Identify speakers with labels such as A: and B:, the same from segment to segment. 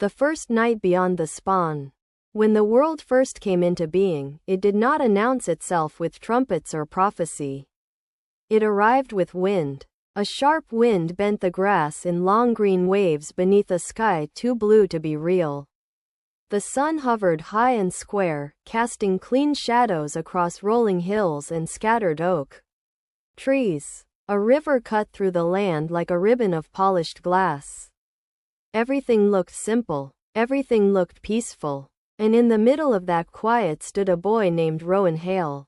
A: The first night beyond the spawn. When the world first came into being, it did not announce itself with trumpets or prophecy. It arrived with wind. A sharp wind bent the grass in long green waves beneath a sky too blue to be real. The sun hovered high and square, casting clean shadows across rolling hills and scattered oak trees. A river cut through the land like a ribbon of polished glass. Everything looked simple. Everything looked peaceful. And in the middle of that quiet stood a boy named Rowan Hale.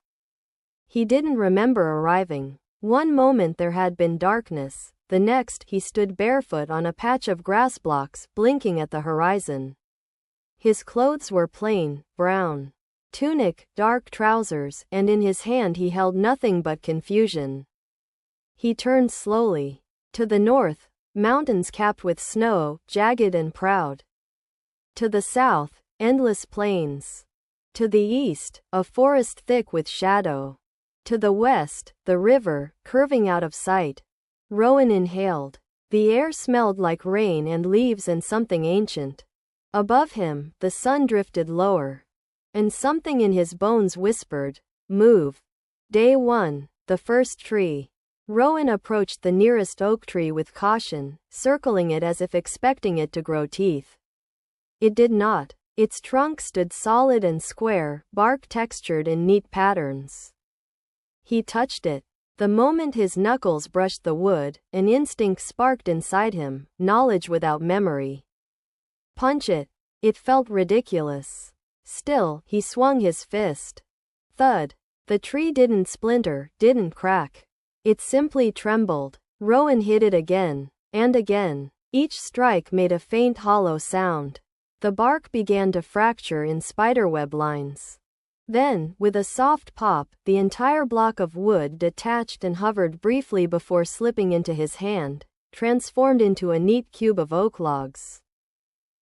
A: He didn't remember arriving. One moment there had been darkness, the next he stood barefoot on a patch of grass blocks, blinking at the horizon. His clothes were plain, brown. Tunic, dark trousers, and in his hand he held nothing but confusion. He turned slowly. To the north, mountains capped with snow, jagged and proud. To the south, endless plains. To the east, a forest thick with shadow. To the west, the river, curving out of sight. Rowan inhaled. The air smelled like rain and leaves and something ancient. Above him, the sun drifted lower. And something in his bones whispered, "Move." Day 1, the first tree. Rowan approached the nearest oak tree with caution, circling it as if expecting it to grow teeth. It did not. Its trunk stood solid and square, bark textured in neat patterns. He touched it. The moment his knuckles brushed the wood, an instinct sparked inside him, knowledge without memory. Punch it. It felt ridiculous. Still, he swung his fist. Thud. The tree didn't splinter, didn't crack. It simply trembled. Rowan hit it again. And again. Each strike made a faint hollow sound. The bark began to fracture in spiderweb lines. Then, with a soft pop, the entire block of wood detached and hovered briefly before slipping into his hand, transformed into a neat cube of oak logs.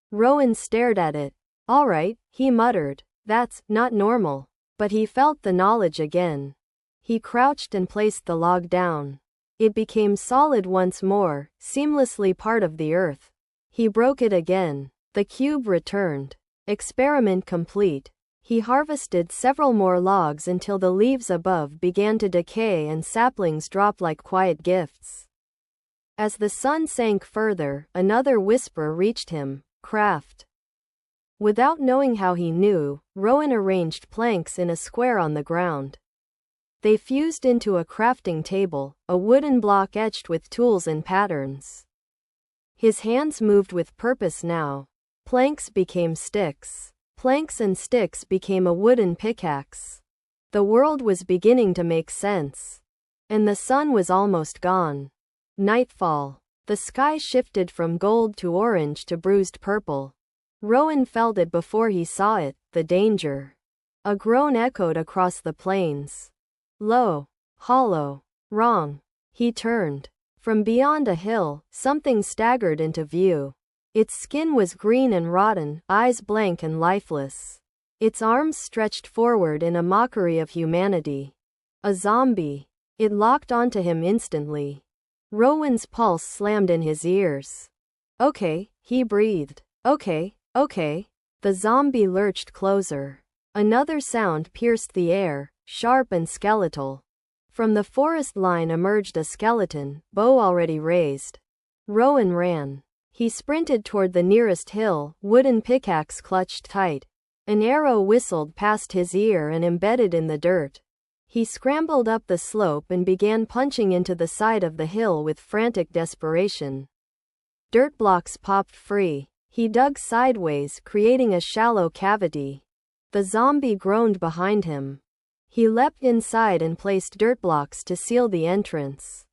A: Rowan stared at it. "All right," he muttered. "That's not normal." But he felt the knowledge again. He crouched and placed the log down. It became solid once more, seamlessly part of the earth. He broke it again. The cube returned. Experiment complete. He harvested several more logs until the leaves above began to decay and saplings dropped like quiet gifts. As the sun sank further, another whisper reached him, "Craft." Without knowing how he knew, Rowan arranged planks in a square on the ground. They fused into a crafting table, a wooden block etched with tools and patterns. His hands moved with purpose now. Planks became sticks. Planks and sticks became a wooden pickaxe. The world was beginning to make sense. And the sun was almost gone. Nightfall. The sky shifted from gold to orange to bruised purple. Rowan felt it before he saw it, the danger. A groan echoed across the plains. Low. Hollow. Wrong. He turned. From beyond a hill, something staggered into view. Its skin was green and rotten, eyes blank and lifeless. Its arms stretched forward in a mockery of humanity. A zombie. It locked onto him instantly. Rowan's pulse slammed in his ears. "Okay," he breathed. "Okay, okay." The zombie lurched closer. Another sound pierced the air, sharp and skeletal. From the forest line emerged a skeleton, bow already raised. Rowan ran. He sprinted toward the nearest hill, wooden pickaxe clutched tight. An arrow whistled past his ear and embedded in the dirt. He scrambled up the slope and began punching into the side of the hill with frantic desperation. Dirt blocks popped free. He dug sideways, creating a shallow cavity. The zombie groaned behind him. He leapt inside and placed dirt blocks to seal the entrance.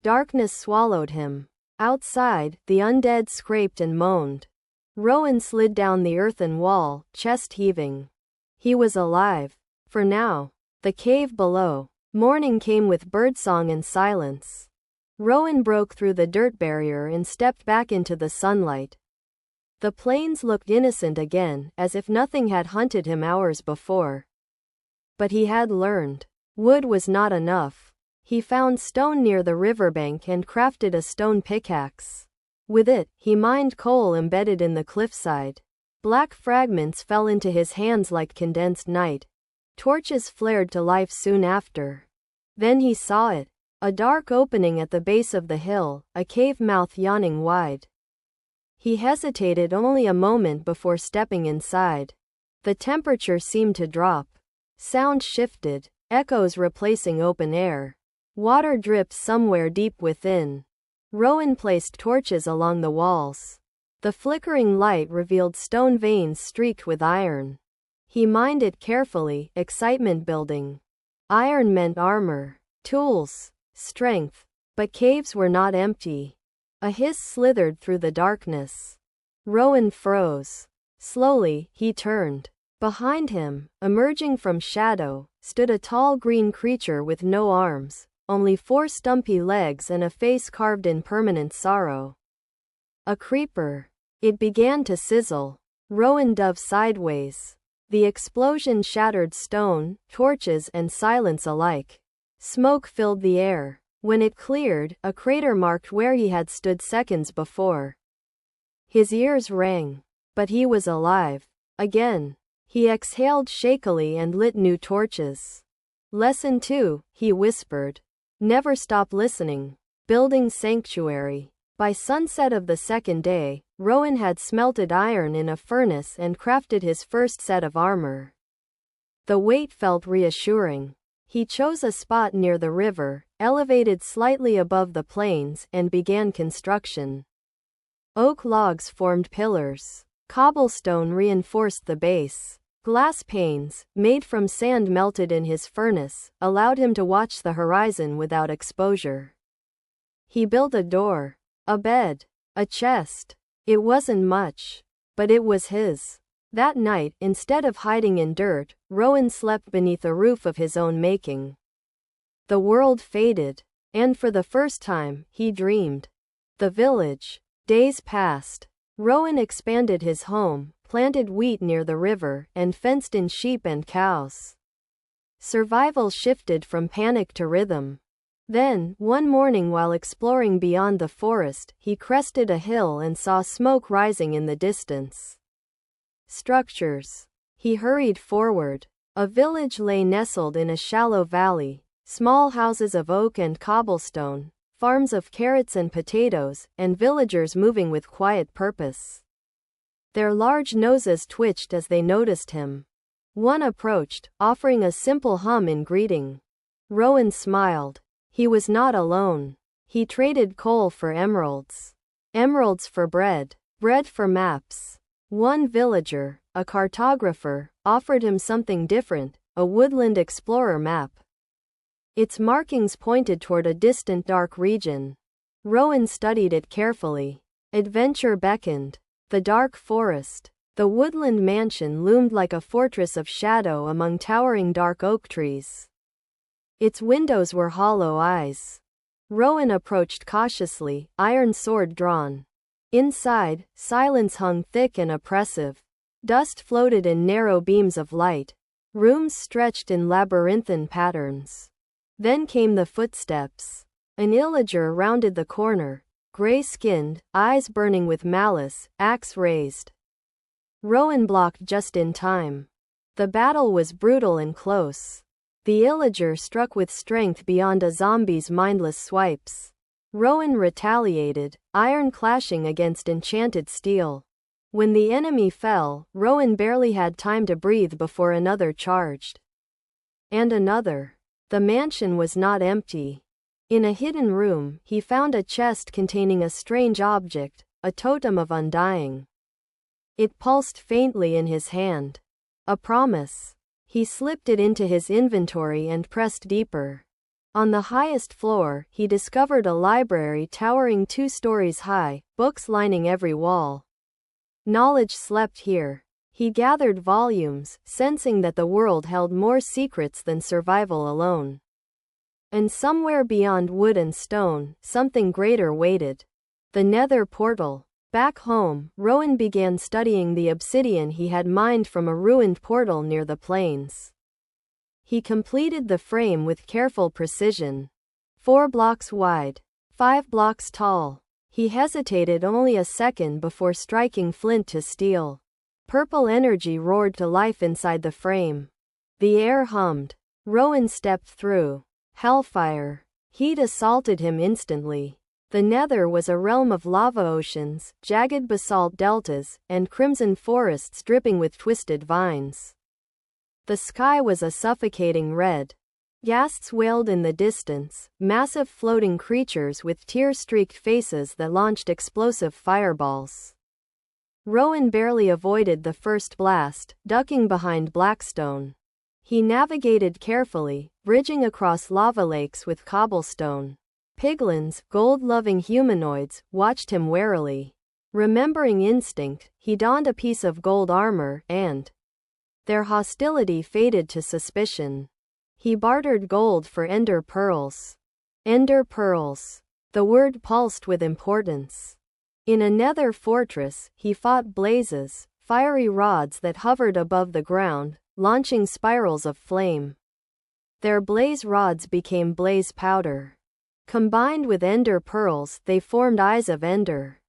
A: Darkness swallowed him. Outside, the undead scraped and moaned. Rowan slid down the earthen wall, chest heaving. He was alive. For now. The cave below. Morning came with birdsong and silence. Rowan broke through the dirt barrier and stepped back into the sunlight. The plains looked innocent again, as if nothing had hunted him hours before. But he had learned. Wood was not enough. He found stone near the riverbank and crafted a stone pickaxe. With it, he mined coal embedded in the cliffside. Black fragments fell into his hands like condensed night. Torches flared to life soon after. Then he saw it. A dark opening at the base of the hill, a cave mouth yawning wide. He hesitated only a moment before stepping inside. The temperature seemed to drop. Sound shifted, echoes replacing open air. Water dripped somewhere deep within. Rowan placed torches along the walls. The flickering light revealed stone veins streaked with iron. He mined it carefully, excitement building. Iron meant armor, tools, strength. But caves were not empty. A hiss slithered through the darkness. Rowan froze. Slowly, he turned. Behind him, emerging from shadow, stood a tall green creature with no arms, only 4 stumpy legs and a face carved in permanent sorrow. A creeper. It began to sizzle. Rowan dove sideways. The explosion shattered stone, torches, and silence alike. Smoke filled the air. When it cleared, a crater marked where he had stood seconds before. His ears rang. But he was alive. Again. He exhaled shakily and lit new torches. Lesson 2, he whispered. Never stop listening. Building sanctuary. By sunset of the second day, Rowan had smelted iron in a furnace and crafted his first set of armor. The weight felt reassuring. He chose a spot near the river, elevated slightly above the plains, and began construction. Oak logs formed pillars. Cobblestone reinforced the base. Glass panes, made from sand melted in his furnace, allowed him to watch the horizon without exposure. He built a door, a bed, a chest. It wasn't much, but it was his. That night, instead of hiding in dirt, Rowan slept beneath a roof of his own making. The world faded, and for the first time, he dreamed. The village. Days passed. Rowan expanded his home, planted wheat near the river, and fenced in sheep and cows. Survival shifted from panic to rhythm. Then, one morning while exploring beyond the forest, he crested a hill and saw smoke rising in the distance. Structures. He hurried forward. A village lay nestled in a shallow valley, small houses of oak and cobblestone, farms of carrots and potatoes, and villagers moving with quiet purpose. Their large noses twitched as they noticed him. One approached, offering a simple hum in greeting. Rowan smiled. He was not alone. He traded coal for emeralds. Emeralds for bread. Bread for maps. One villager, a cartographer, offered him something different, a woodland explorer map. Its markings pointed toward a distant dark region. Rowan studied it carefully. Adventure beckoned. The dark forest. The woodland mansion loomed like a fortress of shadow among towering dark oak trees. Its windows were hollow eyes. Rowan approached cautiously, iron sword drawn. Inside, silence hung thick and oppressive. Dust floated in narrow beams of light. Rooms stretched in labyrinthine patterns. Then came the footsteps. An illager rounded the corner, gray-skinned, eyes burning with malice, axe raised. Rowan blocked just in time. The battle was brutal and close. The illager struck with strength beyond a zombie's mindless swipes. Rowan retaliated, iron clashing against enchanted steel. When the enemy fell, Rowan barely had time to breathe before another charged. And another. The mansion was not empty. In a hidden room, he found a chest containing a strange object, a totem of undying. It pulsed faintly in his hand. A promise. He slipped it into his inventory and pressed deeper. On the highest floor, he discovered a library towering 2 stories high, books lining every wall. Knowledge slept here. He gathered volumes, sensing that the world held more secrets than survival alone. And somewhere beyond wood and stone, something greater waited. The Nether portal. Back home, Rowan began studying the obsidian he had mined from a ruined portal near the plains. He completed the frame with careful precision. 4 blocks wide, 5 blocks tall. He hesitated only a second before striking flint to steel. Purple energy roared to life inside the frame. The air hummed. Rowan stepped through. Hellfire. Heat assaulted him instantly. The Nether was a realm of lava oceans, jagged basalt deltas, and crimson forests dripping with twisted vines. The sky was a suffocating red. Ghasts wailed in the distance, massive floating creatures with tear-streaked faces that launched explosive fireballs. Rowan barely avoided the first blast, ducking behind Blackstone. He navigated carefully, bridging across lava lakes with cobblestone. Piglins, gold-loving humanoids, watched him warily. Remembering instinct, he donned a piece of gold armor, and their hostility faded to suspicion. He bartered gold for ender pearls. Ender pearls. The word pulsed with importance. In a nether fortress, he fought blazes, fiery rods that hovered above the ground, launching spirals of flame. Their blaze rods became blaze powder. Combined with ender pearls, they formed eyes of ender.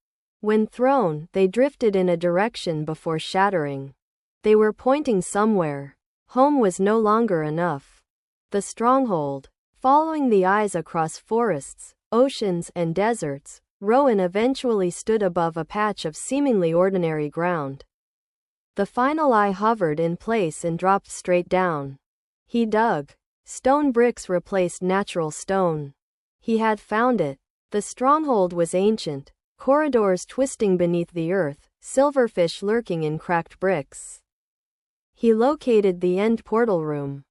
A: When thrown, they drifted in a direction before shattering. They were pointing somewhere. Home was no longer enough. The stronghold. Following the eyes across forests, oceans, and deserts, Rowan eventually stood above a patch of seemingly ordinary ground. The final eye hovered in place and dropped straight down. He dug. Stone bricks replaced natural stone. He had found it. The stronghold was ancient, corridors twisting beneath the earth, silverfish lurking in cracked bricks. He located the end portal room.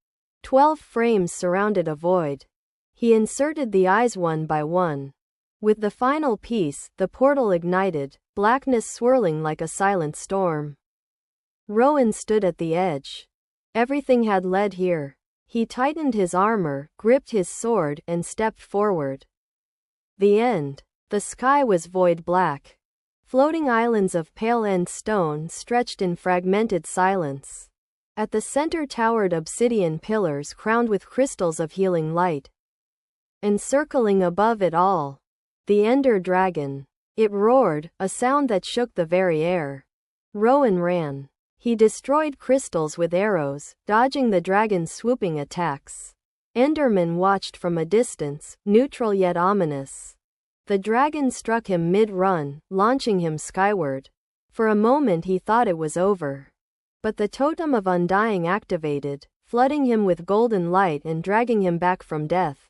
A: 12 frames surrounded a void. He inserted the eyes one by one. With the final piece, the portal ignited, blackness swirling like a silent storm. Rowan stood at the edge. Everything had led here. He tightened his armor, gripped his sword, and stepped forward. The end. The sky was void black. Floating islands of pale end stone stretched in fragmented silence. At the center towered obsidian pillars crowned with crystals of healing light. And circling above it all, the Ender Dragon. It roared, a sound that shook the very air. Rowan ran. He destroyed crystals with arrows, dodging the dragon's swooping attacks. Enderman watched from a distance, neutral yet ominous. The dragon struck him mid-run, launching him skyward. For a moment he thought it was over. But the Totem of Undying activated, flooding him with golden light and dragging him back from death.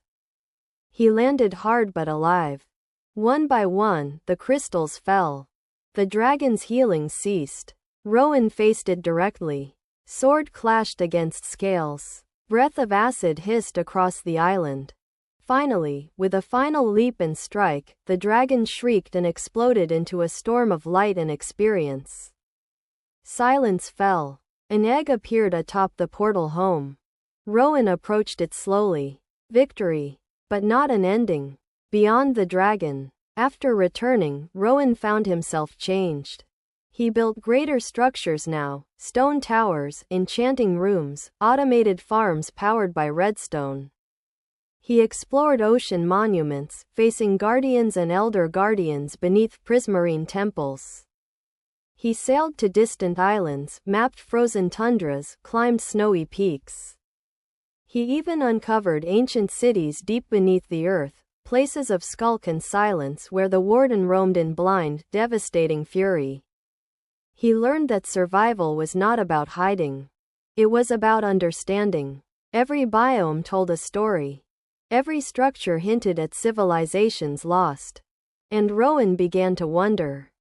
A: He landed hard but alive. One by one, the crystals fell. The dragon's healing ceased. Rowan faced it directly. Sword clashed against scales. Breath of acid hissed across the island. Finally, with a final leap and strike, the dragon shrieked and exploded into a storm of light and experience. Silence fell. An egg appeared atop the portal home. Rowan approached it slowly. Victory. But not an ending. Beyond the dragon. After returning, Rowan found himself changed. He built greater structures now, stone towers, enchanting rooms, automated farms powered by redstone. He explored ocean monuments, facing guardians and elder guardians beneath prismarine temples. He sailed to distant islands, mapped frozen tundras, climbed snowy peaks. He even uncovered ancient cities deep beneath the earth, places of skulk and silence where the warden roamed in blind, devastating fury. He learned that survival was not about hiding. It was about understanding. Every biome told a story. Every structure hinted at civilizations lost. And Rowan began to wonder.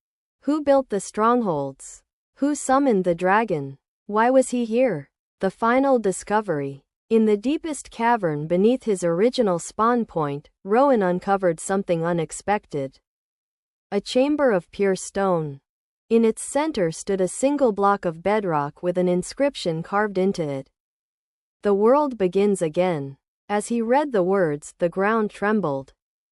A: Who built the strongholds? Who summoned the dragon? Why was he here? The final discovery. In the deepest cavern beneath his original spawn point, Rowan uncovered something unexpected. A chamber of pure stone. In its center stood a single block of bedrock with an inscription carved into it. The world begins again. As he read the words, the ground trembled.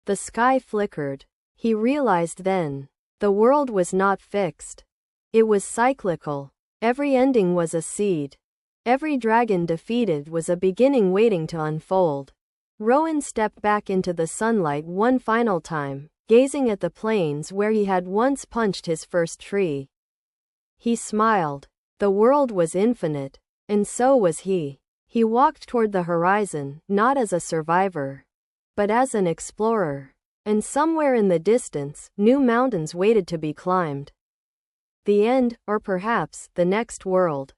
A: The sky flickered. He realized then. The world was not fixed. It was cyclical. Every ending was a seed. Every dragon defeated was a beginning waiting to unfold. Rowan stepped back into the sunlight one final time, gazing at the plains where he had once punched his first tree. He smiled. The world was infinite, and so was he. He walked toward the horizon, not as a survivor, but as an explorer. And somewhere in the distance, new mountains waited to be climbed. The end, or perhaps, the next world.